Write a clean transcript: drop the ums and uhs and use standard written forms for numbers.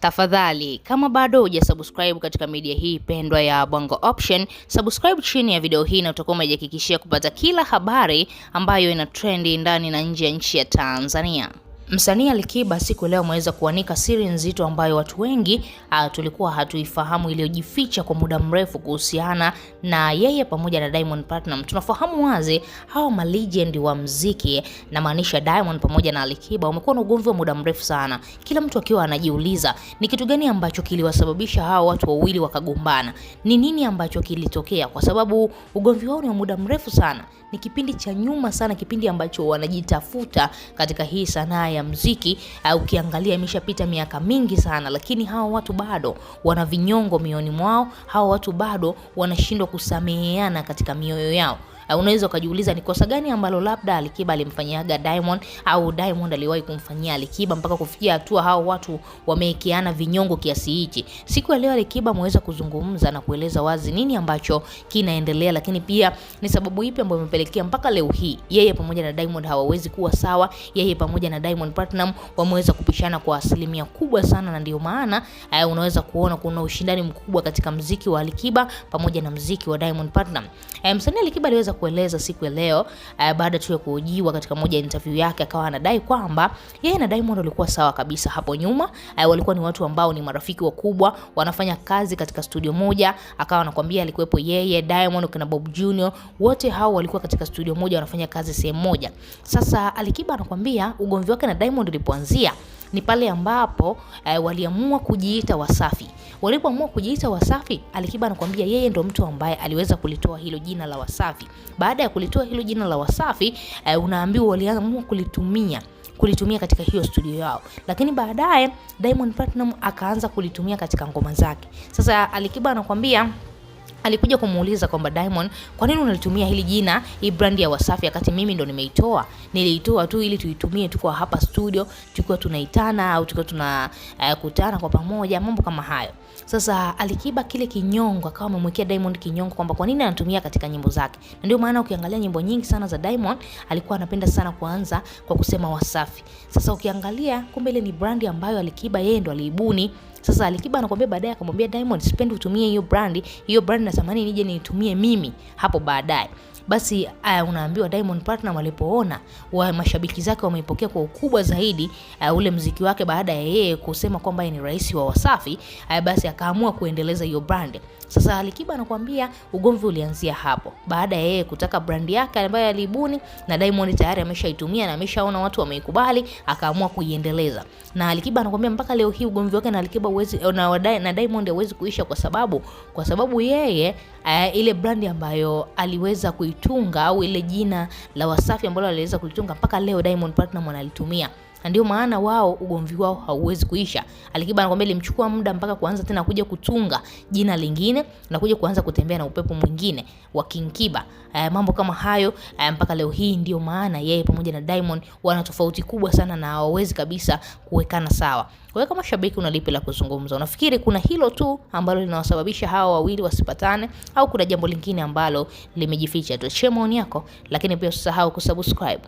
Tafadhali, kama bado hujasubscribe katika media hii pendwa ya Bongo Option, subscribe chini ya video hii na utakuwa umejihakikishia kupata kila habari ambayo ina trendi ndani na nje ya nchi ya Tanzania. Msanii Alikiba siku leo ameweza kuanika siri nzito ambayo watu wengi tulikuwa hatuifahamu, iliyojificha kwa muda mrefu kuhusiana na yeye pamoja na Diamond Platnumz. Tunafahamu wazi hao ma legend wa muziki, na maanisha Diamond pamoja na Alikiba, wamekuwa na ugomvi wa muda mrefu sana. Kila mtu akiwa anajiuliza ni kitu gani ambacho kiliwasababisha hao watu wawili wakagombana. Ni nini ambacho kilitokea? Kwa sababu ugomvi wao ni wa muda mrefu sana. Ni kipindi cha nyuma sana, kipindi ambacho wanajitafuta katika hii sanaa ya muziki. Ukiangalia imeshapita miaka mingi sana, lakini hao watu bado wana vinyongo mioyoni mwao. Hao watu bado wanashindwa kusameheana katika mioyo yao. Unaweza ukajiuliza ni kosa gani ambalo labda Alikiba alimfanyiaga Diamond au Diamond aliwahi kumfanyia Alikiba mpaka kufikia hatua hao watu wameekeana vinyongo kiasi hichi. Siku ya leo Alikiba ameweza kuzungumza na kueleza wazi nini ambacho kinaendelea, lakini pia ni sababu ipi ambayo imepelekea mpaka leo hii yeye pamoja na Diamond hawawezi kuwa sawa. Yeye pamoja na Diamond Platnumz wameweza kupishana kwa asilimia kubwa sana, na ndio maana unaweza kuona kuna ushindani mkubwa katika muziki wa Alikiba pamoja na muziki wa Diamond Platnumz. Msanii Alikiba aliweza kueleza siku ya leo baada tu ya kuhojiwa katika moja ya interview yake, akawa anadai kwamba yeye na Diamond walikuwa sawa kabisa hapo nyuma. Walikuwa ni watu ambao ni marafiki wakubwa, wanafanya kazi katika studio moja. Akawa anakuambia alikuwepo yeye, Diamond na Bob Junior, wote hao walikuwa katika studio moja wanafanya kazi sehemu moja. Sasa Alikiba anakuambia ugomvi wake na Diamond ulipoanzia ni pale ambapo waliamua kujiita Wasafi. Walipoamua kujiita Wasafi, Alikiba anakuambia yeye ndo mtu ambaye aliweza kulitoa hilo jina la Wasafi. Baada ya kulitoa hilo jina la Wasafi, unaambiwa waliamua kulitumia katika hiyo studio yao, lakini baadaye Diamond Platnumz akaanza kulitumia katika ngoma zake. Sasa Alikiba anakuambia alikuja kumuuliza kwamba Diamond, kwa nini unalitumia hili jina, hii brand ya Wasafi, wakati mimi ndo nimeitoa? Niliitoa tu ili tuitumie tu kwa hapa studio, tukiwa tunaitana au tukiwa tunakutana kwa pamoja, mambo kama hayo. Sasa Alikiba kile kinyongo akawa amemwekea Diamond kinyongo kwamba kwa nini anatumia katika nyimbo zake. Na ndio maana ukiangalia nyimbo nyingi sana za Diamond alikuwa anapenda sana kuanza kwa kusema Wasafi. Sasa ukiangalia kumbe ile ni brand ambayo Alikiba yeye ndo aliibuni. Sasa Alikiba anakuambia baadaye, akamwambia Diamond, sipendi utumie hiyo brand natamani nije niitumie mimi hapo baadaye. Basi unaambiwa Diamond Platnumz alipoona mashabiki zake wameipokea kwa ukubwa zaidi ule muziki wake baada ya yeye kusema kwamba yeye ni rais wa Wasafi, basi akaamua kuendeleza hiyo brand. Sasa Alikiba anakuambia ugomvi ulianzia hapo baada ya yeye kutaka brand yake ambayo alibuni, na Diamond tayari ameshaitumia na ameshaona watu wameikubali, akaamua kuiendeleza. Na Alikiba anakuambia mpaka leo hii ugomvi wake na Alikiba na Diamond hauwezi kuisha, kwa sababu yeye ile brand ambayo aliweza kuitunga au ile jina la Wasafi ambalo aliweza kulitunga mpaka leo Diamond Platnumz analitumia. Ndio maana wao ugomvi wao hauwezi kuisha. Alikiba anakuambia ilimchukua muda mpaka kuanza tena kuja kutunga jina lingine na kuja kuanza kutembea na upepo mwingine wa King Kiba. Mambo kama hayo mpaka leo hii. Ndio maana yeye pamoja na Diamond wana tofauti kubwa sana na hawawezi kabisa kuwekana sawa. Kwa hiyo kama shabiki unalipi la kuzungumza? Unafikiri kuna hilo tu ambalo linawasababisha hawa wawili wasipatane, au kuna jambo lingine ambalo limejificha? Tuachie maoni yako, lakini pia usisahau kusubscribe.